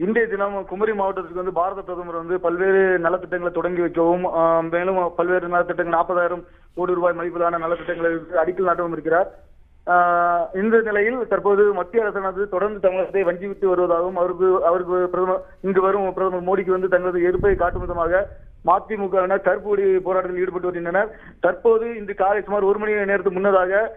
இன்றைய தினம் குமரி மாவட்டத்துக்கு வந்து பாரத பிரதமர் வந்து பல்வேறு நலத்திட்டங்களை தொடங்கி வைக்கவும் மேலும் பல்வேறு நலத்திட்டங்கள் 40,000 கோடி ரூபாய் மதிப்பிலான நலத்திட்டங்களை அடிக்கல் நாட்டவும் இருக்கிறார். இந்த நிலையில் தற்போது மத்திய அரசானது தொடர்ந்து தமிழகத்தை வஞ்சிவிட்டு வருவதாகவும் அவருக்கு இங்கு வரும் பிரதமர் மோடிக்கு வந்து தங்களது எதிர்ப்பை காட்டும் விதமாக மதிமுகவினர் கருப்பு கொடி போராட்டத்தில் ஈடுபட்டு வருகின்றனர். தற்போது இன்று காலை சுமார் 1 மணி நேரத்துக்கு முன்னதாக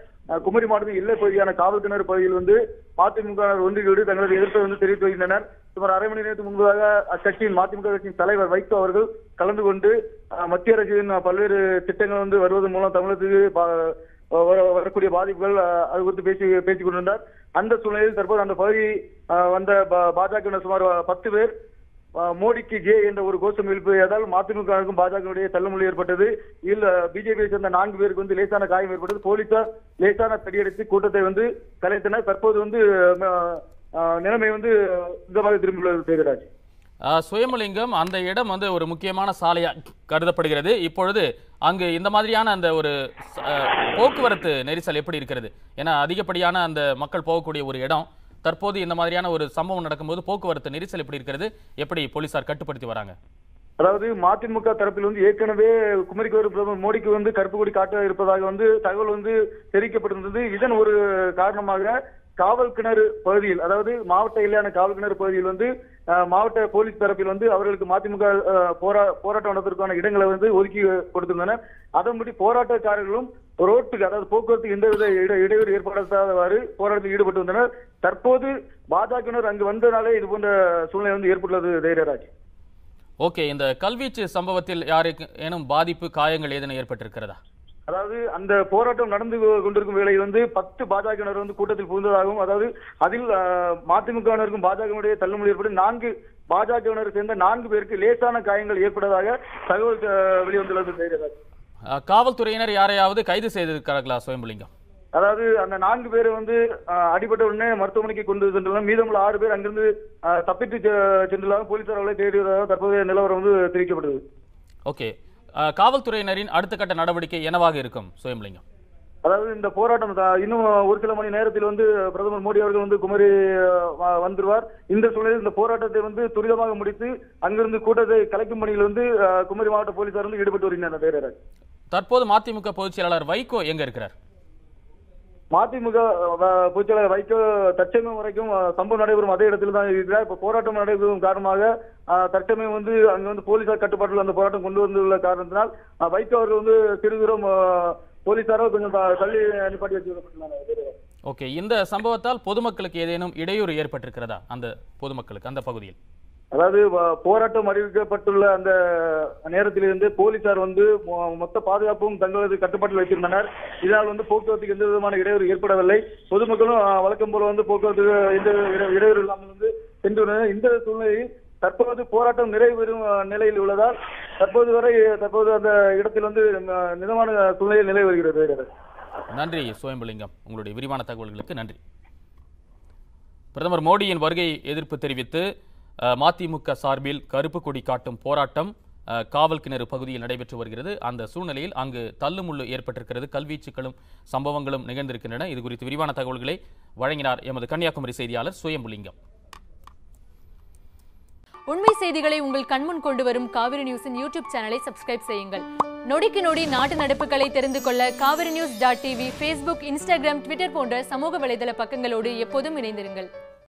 குமரி மாவட்டத்தின் எல்லை பகுதியான காவல் கிணறு பகுதியில் வந்து மதிமுகவினர் ஒன்றியோடு தங்களது எதிர்ப்பை வந்து தெரிவித்து வருகின்றனர். சுமார் அரை மணி நேரத்துக்கு முன்பதாக அக்கட்சியின் மதிமுக கட்சியின் தலைவர் வைகோ அவர்கள் கலந்து கொண்டு மத்திய அரசின் பல்வேறு திட்டங்கள் வந்து வருவதன் மூலம் தமிழகத்துக்கு வரக்கூடிய பாதிப்புகள் அது குறித்து பேசிக் கொண்டிருந்தார். அந்த சூழ்நிலையில் தற்போது அந்த பகுதி வந்த பாஜக சுமார் 10 பேர் மோடிக்கு ஜே என்ற ஒரு கோஷம் எழுப்பியதால் மதிமுகவுக்கும் பாஜகவுடைய தள்ளுமுள்ளி ஏற்பட்டது. இதில் பிஜேபியை சேர்ந்த 4 பேருக்கு வந்து லேசான காயம் ஏற்பட்டது. போலீசார் லேசான தடியடித்து கூட்டத்தை வந்து கலைத்தனர். தற்போது வந்து நிலைமை வந்து சுத்தமாக திரும்பியுள்ளது. தேவராஜ், சுயம்புலிங்கம், அந்த இடம் வந்து ஒரு முக்கியமான சாலையா கருதப்படுகிறது. இப்பொழுது அங்கு இந்த மாதிரியான அந்த ஒரு போக்குவரத்து நெரிசல் எப்படி இருக்கிறது? ஏன்னா அதிகப்படியான அந்த மக்கள் போகக்கூடிய ஒரு இடம். தற்போது இந்த மாதிரியான ஒரு சம்பவம் நடக்கும்போது போக்குவரத்து நெரிசல் எப்படி இருக்கிறது? எப்படி போலீசார் கட்டுப்படுத்தி வராங்க? அதாவது மதிமுக தரப்பில் வந்து ஏற்கனவே குமரிக்கு வரும் பிரதமர் மோடிக்கு வந்து கருப்பு கொடி காட்ட இருப்பதாக வந்து தகவல் வந்து தெரிவிக்கப்பட்டிருந்தது. இதன் ஒரு காரணமாக காவல் கிணறு பகுதியில், அதாவது மாவட்ட எல்லையான காவல் கிணறு பகுதியில் வந்து மாவட்ட போலீஸ் தரப்பில் வந்து அவர்களுக்கு மதிமுக போராட்டம் நடத்துவதற்கான இடங்களை வந்து ஒதுக்கி கொடுத்திருந்தனர். அதன்படி போராட்டக்காரர்களும் ரோட்டுக்கு, அதாவது போக்குவரத்து எந்தவித இடையூறு ஏற்படாதவாறு போராட்டத்தில் ஈடுபட்டு வந்தனர். தற்போது பாஜகவினர் அங்கு வந்தனாலே இது போன்ற சூழ்நிலை வந்து ஏற்பட்டுள்ளது. தைரியராஜ், ஓகே, இந்த கல்வீச்சு சம்பவத்தில் யாருக்கு ஏனும் பாதிப்பு, காயங்கள் ஏதேனும் ஏற்பட்டிருக்கிறதா? அதாவது அந்த போராட்டம் நடந்து கொண்டிருக்கும் வேளையில் வந்து 10 பாஜகவினர் வந்து கூட்டத்தில் புகுந்ததாகவும், அதாவது அதில் மதிமுகவினருக்கும் பாஜகவுடைய தள்ளுமுள்ளி ஏற்பட்டு 4 பாஜகவினர் சேர்ந்த 4 பேருக்கு லேசான காயங்கள் ஏற்பட்டதாக தகவல் வெளிவந்துள்ளது. காவல்துறையினர் யாரையாவது கைது செய்திருக்கிறார்களா சுயம்புலிங்கம்? அதாவது அந்த 4 பேரை வந்து அடிபட்ட உடனே மருத்துவமனைக்கு கொண்டு சென்றுள்ளனர். மீதமுள்ள 6 பேர் அங்கிருந்து தப்பித்து சென்றுள்ளாக போலீசார் அவர்களை தேடியதாக தற்போதைய நிலவரம் வந்து தெரிவிக்கப்பட்டது. ஓகே, காவல்துறையினரின் அடுத்த கட்ட நடவடிக்கை என்னவாக இருக்கும் சுயம்புலிங்கம்? அதாவது இந்த போராட்டம் இன்னும் ஒரு சில மணி நேரத்தில் வந்து பிரதமர் மோடி அவர்கள் வந்து குமரி வந்துருவார். இந்த சூழலில் இந்த போராட்டத்தை வந்து துரிதமாக முடித்து அங்கிருந்து கூட்டத்தை கலைக்கும் பணியில் வந்து குமரி மாவட்ட போலீசார் வந்து ஈடுபட்டு வருகின்றனர். தற்போது மதிமுக பொதுச் செயலாளர் வைகோ எங்க இருக்கிறார்? மதிமுக பொதுச் செயலாளர் வைகோ தற்சமயம் வரைக்கும் சம்பவம் நடைபெறும் அதே இடத்தில் தான் இருக்கிறார். இப்ப போராட்டம் நடைபெறும் காரணமாக தற்சமயம் வந்து அங்க வந்து போலீசார் கட்டுப்பாட்டில் அந்த போராட்டம் கொண்டு வந்துள்ள காரணத்தினால் வைகோ அவர்கள் வந்து சிறு தூரம் போலீசாரோ கொஞ்சம் தள்ளி நிப்பாட்டி வச்சிருக்கிறாங்க. ஓகே, இந்த சம்பவத்தால் பொதுமக்களுக்கு ஏதேனும் இடையூறு ஏற்பட்டிருக்கிறதா அந்த பொதுமக்களுக்கு அந்த பகுதியில்? அதாவது போராட்டம் அறிவிக்கப்பட்டுள்ள அந்த நேரத்திலிருந்து போலீசார் வந்து மொத்த பாதுகாப்பும் தங்களது கட்டுப்பாட்டில் வைத்திருந்தனர். இதனால் வந்து போக்குவரத்துக்கு எந்த விதமான இடையூறு ஏற்படவில்லை. பொதுமக்களும் வழக்கம் போல வந்து போக்குவரத்துக்கு எந்த இடையூறு இல்லாமல் வந்து சென்றுள்ளனர். இந்த சூழ்நிலையில் தற்போது போராட்டம் நிறைவு பெறும் நிலையில் உள்ளதால் தற்போது அந்த இடத்தில் வந்து மிதமான சூழ்நிலையில் நிலை வருகிறது. நன்றி சுயம்புலிங்கம், உங்களுடைய விரிவான தகவல்களுக்கு நன்றி. பிரதமர் மோடியின் வருகை எதிர்ப்பு தெரிவித்து மதிமுக சார்பில் கருப்பு கொடி காட்டும் போராட்டம் காவல் கிணறு பகுதியில் நடைபெற்று வருகிறது. அந்த சூழ்நிலையில் அங்கு தள்ளுமுள்ளு ஏற்பட்டிருக்கிறது. கல்வீச்சுக்களும் சம்பவங்களும் நிகழ்ந்திருக்கின்றன. இது குறித்து விரிவான தகவல்களை வழங்கினார் எமது கன்னியாகுமரி செய்தியாளர் சுயம்புலிங்கம். உண்மை செய்திகளை உங்கள் கண்முன் கொண்டு வரும் காவிரி நியூஸின் யூடியூப் சேனலை சப்ஸ்கிரைப் செய்யுங்கள். நொடிக்கு நொடி நாட்டு நடப்புகளை தெரிந்து கொள்ள காவிரி நியூஸ்.tv, Facebook, Instagram, Twitter போன்ற சமூக வலைதள பக்கங்களோடு எப்போதும் இணைந்திருங்கள்.